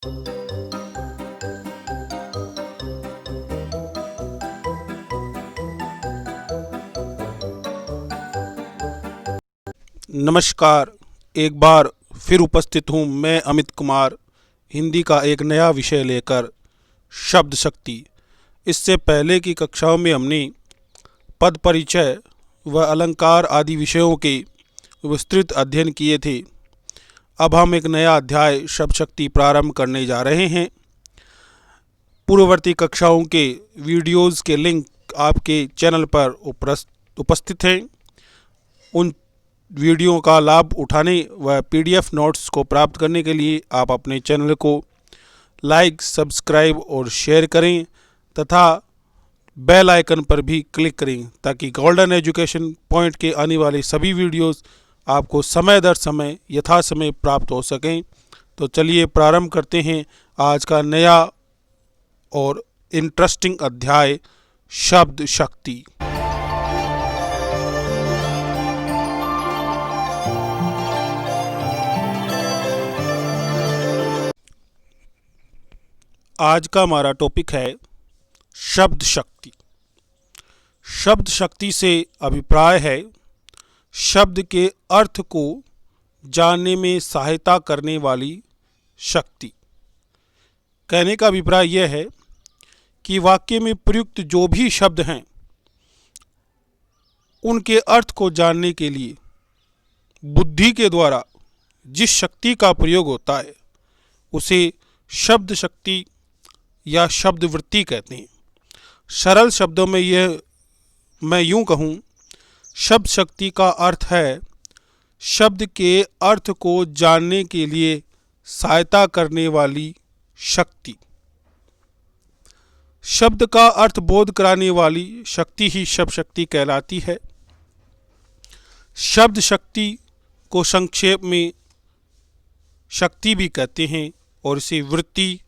नमस्कार। एक बार फिर उपस्थित हूँ मैं अमित कुमार, हिंदी का एक नया विषय लेकर, शब्द शक्ति। इससे पहले की कक्षाओं में हमने पद परिचय व अलंकार आदि विषयों के विस्तृत अध्ययन किए थे। अब हम एक नया अध्याय शब्द शक्ति प्रारंभ करने जा रहे हैं। पूर्ववर्ती कक्षाओं के वीडियोज़ के लिंक आपके चैनल पर उपस्थित हैं। उन वीडियो का लाभ उठाने व PDF नोट्स को प्राप्त करने के लिए आप अपने चैनल को लाइक, सब्सक्राइब और शेयर करें तथा बेल आइकन पर भी क्लिक करें ताकि गोल्डन एजुकेशन पॉइंट के आने वाले सभी वीडियोस आपको समय दर समय यथा समय प्राप्त हो सकें। तो चलिए प्रारंभ करते हैं आज का नया और इंटरेस्टिंग अध्याय शब्द शक्ति। आज का हमारा टॉपिक है शब्द शक्ति। शब्द शक्ति से अभिप्राय है शब्द के अर्थ को जानने में सहायता करने वाली शक्ति। कहने का अभिप्राय यह है कि वाक्य में प्रयुक्त जो भी शब्द हैं उनके अर्थ को जानने के लिए बुद्धि के द्वारा जिस शक्ति का प्रयोग होता है उसे शब्द शक्ति या शब्द वृत्ति कहते हैं। सरल शब्दों में मैं यूं कहूं, शब्द शक्ति का अर्थ है शब्द के अर्थ को जानने के लिए सहायता करने वाली शक्ति। शब्द का अर्थ बोध कराने वाली शक्ति ही शब्द शक्ति कहलाती है। शब्द शक्ति को संक्षेप में शक्ति भी कहते हैं और इसे वृत्ति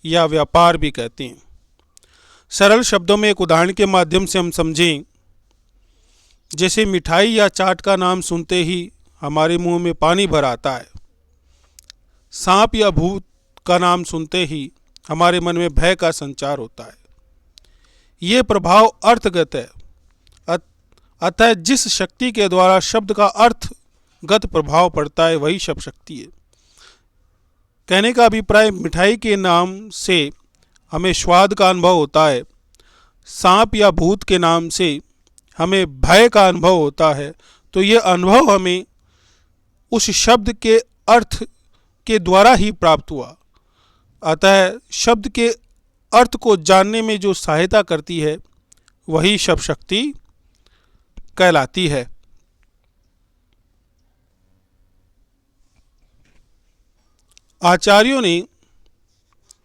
या व्यापार भी कहते हैं। सरल शब्दों में एक उदाहरण के माध्यम से हम समझें, जैसे मिठाई या चाट का नाम सुनते ही हमारे मुंह में पानी भर आता है। सांप या भूत का नाम सुनते ही हमारे मन में भय का संचार होता है। ये प्रभाव अर्थगत है। अतः जिस शक्ति के द्वारा शब्द का अर्थगत प्रभाव पड़ता है वही शब्द शक्ति है। कहने का अभिप्राय, मिठाई के नाम से हमें स्वाद का अनुभव होता है, सांप या भूत के नाम से हमें भय का अनुभव होता है। तो ये अनुभव हमें उस शब्द के अर्थ के द्वारा ही प्राप्त हुआ। अतः शब्द के अर्थ को जानने में जो सहायता करती है वही शब्द शक्ति कहलाती है। आचार्यों ने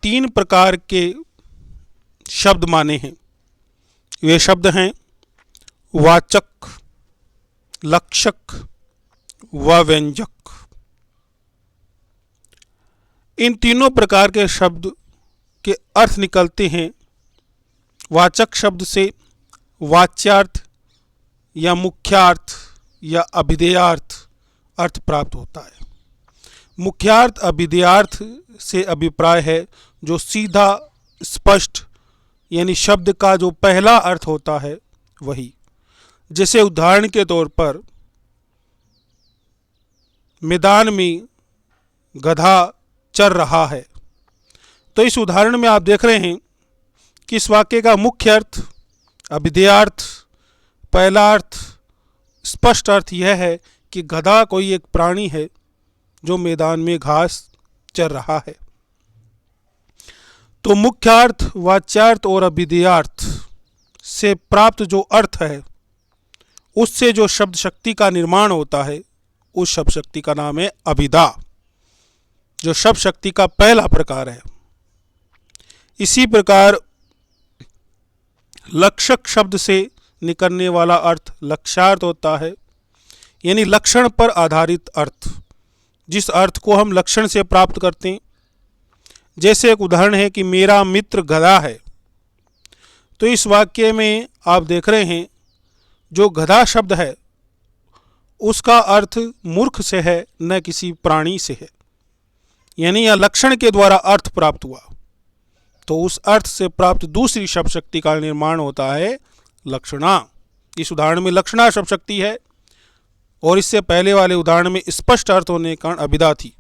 3 प्रकार के शब्द माने हैं। वे शब्द हैं वाचक, लक्षक व व्यंजक। इन तीनों प्रकार के शब्द के अर्थ निकलते हैं। वाचक शब्द से वाच्यार्थ या मुख्यार्थ या अभिधेयार्थ अर्थ प्राप्त होता है। मुख्यार्थ अभिधेयार्थ से अभिप्राय है जो सीधा स्पष्ट यानी शब्द का जो पहला अर्थ होता है वही। जैसे उदाहरण के तौर पर, मैदान में गधा चर रहा है। तो इस उदाहरण में आप देख रहे हैं कि इस वाक्य का मुख्य अर्थ, अभिधेयार्थ, पहला अर्थ, स्पष्ट अर्थ यह है कि गधा कोई एक प्राणी है जो मैदान में घास चर रहा है। तो मुख्यार्थ, वाच्यार्थ और अभिधेयार्थ से प्राप्त जो अर्थ है उससे जो शब्द शक्ति का निर्माण होता है उस शब्द शक्ति का नाम है अभिधा, जो शब्द शक्ति का पहला प्रकार है। इसी प्रकार लक्षक शब्द से निकलने वाला अर्थ लक्ष्यार्थ होता है, यानी लक्षण पर आधारित अर्थ, जिस अर्थ को हम लक्षण से प्राप्त करते हैं। जैसे एक उदाहरण है कि मेरा मित्र गधा है। तो इस वाक्य में आप देख रहे हैं जो गधा शब्द है उसका अर्थ मूर्ख से है, न किसी प्राणी से है। यानी या लक्षण के द्वारा अर्थ प्राप्त हुआ, तो उस अर्थ से प्राप्त दूसरी शब्द शक्ति का निर्माण होता है लक्षणा। इस उदाहरण में लक्षणा शब्द शक्ति है और इससे पहले वाले उदाहरण में स्पष्ट अर्थ होने के कारण अभिधा थी।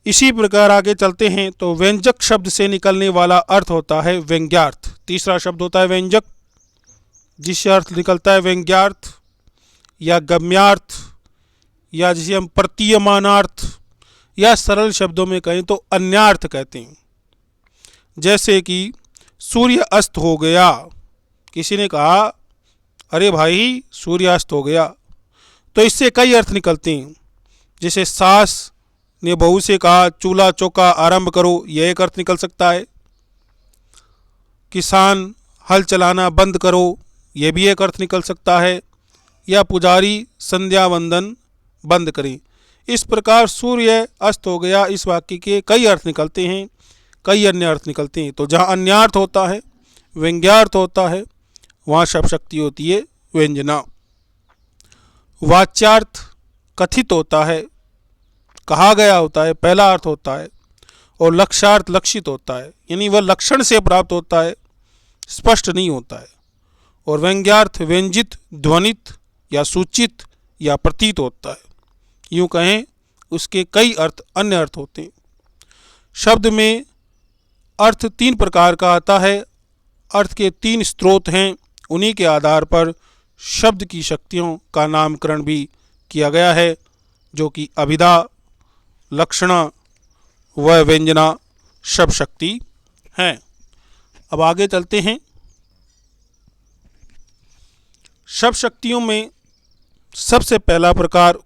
इसी प्रकार आगे चलते हैं तो व्यंजक शब्द से निकलने वाला अर्थ होता है व्यंग्यार्थ। तीसरा शब्द होता है व्यंजक, जिससे अर्थ निकलता है व्यंग्यार्थ या गम्यार्थ या जिसे हम प्रतीयमानार्थ या सरल शब्दों में कहें तो अन्यार्थ कहते हैं। जैसे कि सूर्य अस्त हो गया, किसी ने कहा अरे भाई सूर्य अस्त हो गया, तो इससे कई अर्थ निकलते हैं। जैसे सास ने बहू से कहा चूल्हा चौका आरंभ करो, यह एक अर्थ निकल सकता है। किसान हल चलाना बंद करो, यह भी एक अर्थ निकल सकता है। या पुजारी संध्या वंदन बंद करें। इस प्रकार सूर्य अस्त हो गया, इस वाक्य के कई अर्थ निकलते हैं, कई अन्य अर्थ निकलते हैं। तो जहाँ अन्यार्थ होता है, व्यंग्यार्थ होता है, वहाँ शब्द शक्ति होती है व्यंजना। वाच्यार्थ कथित होता है, कहा गया होता है, पहला अर्थ होता है। और लक्ष्यार्थ लक्षित होता है, यानी वह लक्षण से प्राप्त होता है, स्पष्ट नहीं होता है। और व्यंग्यार्थ व्यंजित, ध्वनित या सूचित या प्रतीत होता है। यूँ कहें उसके कई अर्थ अन्य अर्थ होते हैं। शब्द में अर्थ तीन प्रकार का आता है। अर्थ के तीन स्रोत हैं, उन्हीं के आधार पर शब्द की शक्तियों का नामकरण भी किया गया है, जो कि अभिधा, लक्षणा व व्यंजना शब्द शक्ति हैं। अब आगे चलते हैं। शब्द शक्तियों में सबसे पहला प्रकार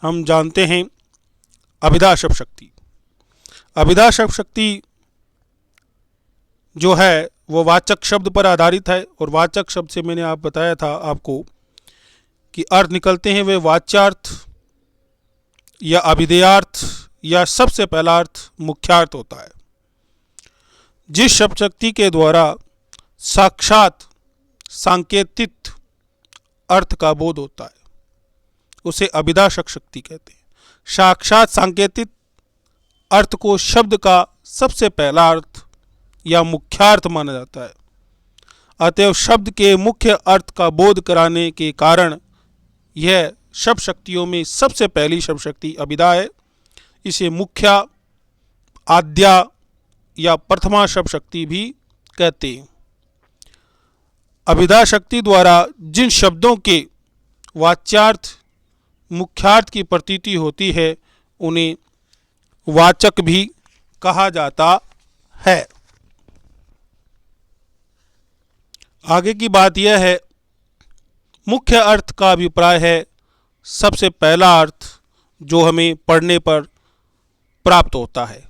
हम जानते हैं अभिधा शब्द शक्ति। अभिधा शब्द शक्ति जो है वो वाचक शब्द पर आधारित है। और वाचक शब्द से मैंने आप बताया था आपको कि अर्थ निकलते हैं वे वाच्यार्थ या अभिधेयार्थ या सबसे पहला अर्थ मुख्यार्थ होता है। जिस शब्द शक्ति के द्वारा साक्षात सांकेतिक अर्थ का बोध होता है उसे अभिधा शब्द शक्ति कहते हैं। साक्षात सांकेतिक अर्थ को शब्द का सबसे पहला अर्थ या मुख्यार्थ माना जाता है। अतएव शब्द के मुख्य अर्थ का बोध कराने के कारण यह शब्द शक्तियों में सबसे पहली शब्द शक्ति अभिधा है। इसे मुख्या, आद्या या प्रथमा शब्द शक्ति भी कहते हैं। अभिधा शक्ति द्वारा जिन शब्दों के वाच्यार्थ मुख्यार्थ की प्रतीति होती है उन्हें वाचक भी कहा जाता है। आगे की बात यह है, मुख्य अर्थ का अभिप्राय है सबसे पहला अर्थ जो हमें पढ़ने पर प्राप्त होता है।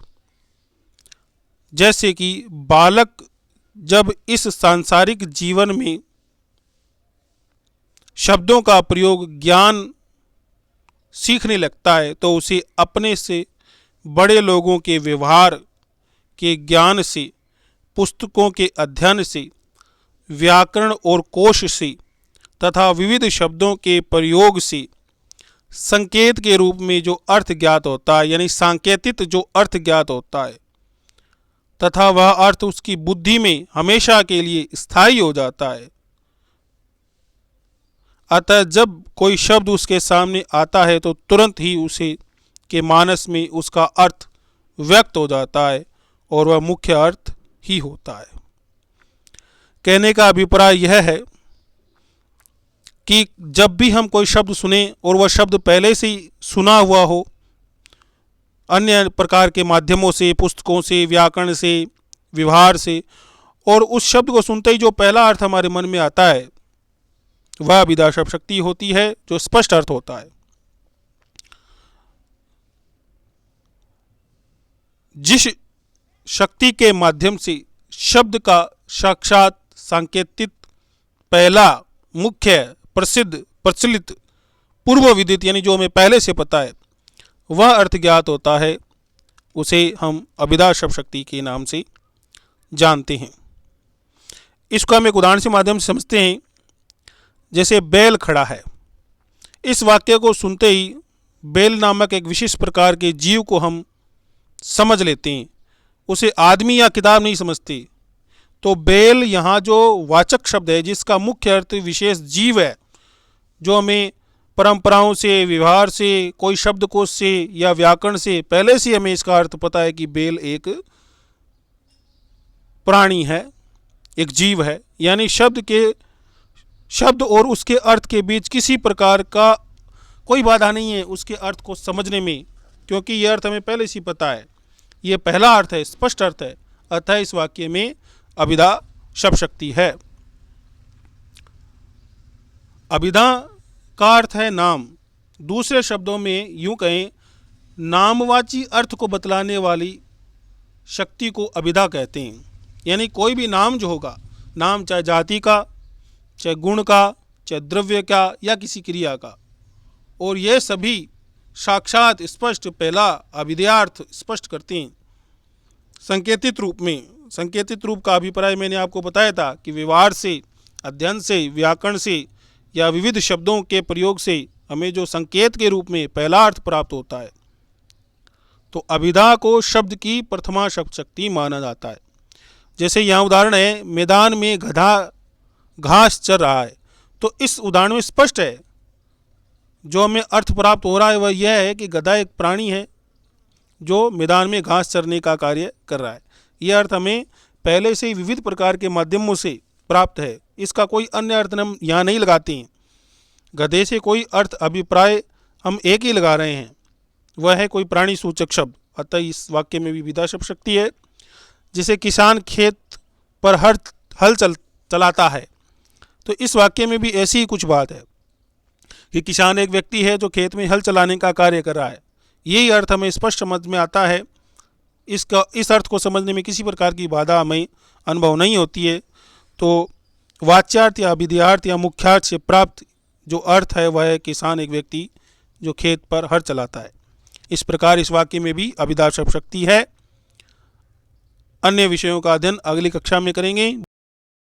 जैसे कि बालक जब इस सांसारिक जीवन में शब्दों का प्रयोग ज्ञान सीखने लगता है तो उसे अपने से बड़े लोगों के व्यवहार के ज्ञान से, पुस्तकों के अध्ययन से, व्याकरण और कोश से तथा विविध शब्दों के प्रयोग से संकेत के रूप में जो अर्थ ज्ञात होता है, यानी सांकेतिक जो अर्थ ज्ञात होता है तथा वह अर्थ उसकी बुद्धि में हमेशा के लिए स्थायी हो जाता है। अतः जब कोई शब्द उसके सामने आता है तो तुरंत ही उसे के मानस में उसका अर्थ व्यक्त हो जाता है और वह मुख्य अर्थ ही होता है। कहने का अभिप्राय यह है कि जब भी हम कोई शब्द सुने और वह शब्द पहले से ही सुना हुआ हो, अन्य प्रकार के माध्यमों से, पुस्तकों से, व्याकरण से, व्यवहार से, और उस शब्द को सुनते ही जो पहला अर्थ हमारे मन में आता है वह अभिधा शब्द शक्ति होती है, जो स्पष्ट अर्थ होता है। जिस शक्ति के माध्यम से शब्द का साक्षात सांकेतिक पहला, मुख्य, प्रसिद्ध, प्रचलित, पूर्व विदित यानी जो हमें पहले से पता है वह अर्थ ज्ञात होता है, उसे हम अभिधा शब्द शक्ति के नाम से जानते हैं। इसको हम एक उदाहरण के माध्यम से समझते हैं। जैसे बैल खड़ा है, इस वाक्य को सुनते ही बैल नामक एक विशेष प्रकार के जीव को हम समझ लेते हैं, उसे आदमी या किताब नहीं समझते। तो बैल यहाँ जो वाचक शब्द है, जिसका मुख्य अर्थ विशेष जीव है, जो हमें परंपराओं से, व्यवहार से, कोई शब्दकोश से या व्याकरण से पहले से हमें इसका अर्थ पता है कि बैल एक प्राणी है, एक जीव है। यानी शब्द और उसके अर्थ के बीच किसी प्रकार का कोई बाधा नहीं है उसके अर्थ को समझने में, क्योंकि यह अर्थ हमें पहले से पता है। ये पहला अर्थ है, स्पष्ट अर्थ है। अतः इस वाक्य में अभिधा शब्द शक्ति है। अभिधा का अर्थ है नाम। दूसरे शब्दों में यूं कहें, नामवाची अर्थ को बतलाने वाली शक्ति को अभिधा कहते हैं। यानी कोई भी नाम जो होगा, नाम चाहे जाति का, चाहे गुण का, चाहे द्रव्य का या किसी क्रिया का, और ये सभी साक्षात स्पष्ट पहला अभिधेयार्थ स्पष्ट करते हैं संकेतित रूप में। संकेतित रूप का अभिप्राय मैंने आपको बताया था कि व्यवहार से, अध्ययन से, व्याकरण से या विविध शब्दों के प्रयोग से हमें जो संकेत के रूप में पहला अर्थ प्राप्त होता है, तो अभिधा को शब्द की प्रथमा शब्द शक्ति माना जाता है। जैसे यहाँ उदाहरण है, मैदान में गधा घास चर रहा है, तो इस उदाहरण में स्पष्ट है जो हमें अर्थ प्राप्त हो रहा है वह यह है कि गधा एक प्राणी है जो मैदान में घास चरने का कार्य कर रहा है। यह अर्थ हमें पहले से ही विविध प्रकार के माध्यमों से प्राप्त है, इसका कोई अन्य अर्थ हम यहाँ नहीं लगाते हैं। गधे से कोई अर्थ अभिप्राय हम एक ही लगा रहे हैं, वह है कोई प्राणी सूचक शब्द। अतः इस वाक्य में भी विधा शब्द शक्ति है। जैसे किसान खेत पर हल चलाता है, तो इस वाक्य में भी ऐसी ही कुछ बात है कि किसान एक व्यक्ति है जो खेत में हल चलाने का कार्य कर रहा है। यही अर्थ हमें स्पष्ट समझ में आता है। इस अर्थ को समझने में किसी प्रकार की बाधा हमें अनुभव नहीं होती है। तो वाच्यार्थ या अभिधेयार्थ या मुख्यार्थ से प्राप्त जो अर्थ है वह है किसान एक व्यक्ति जो खेत पर हल चलाता है। इस प्रकार इस वाक्य में भी अभिधा शब्द शक्ति है। अन्य विषयों का अध्ययन अगली कक्षा में करेंगे।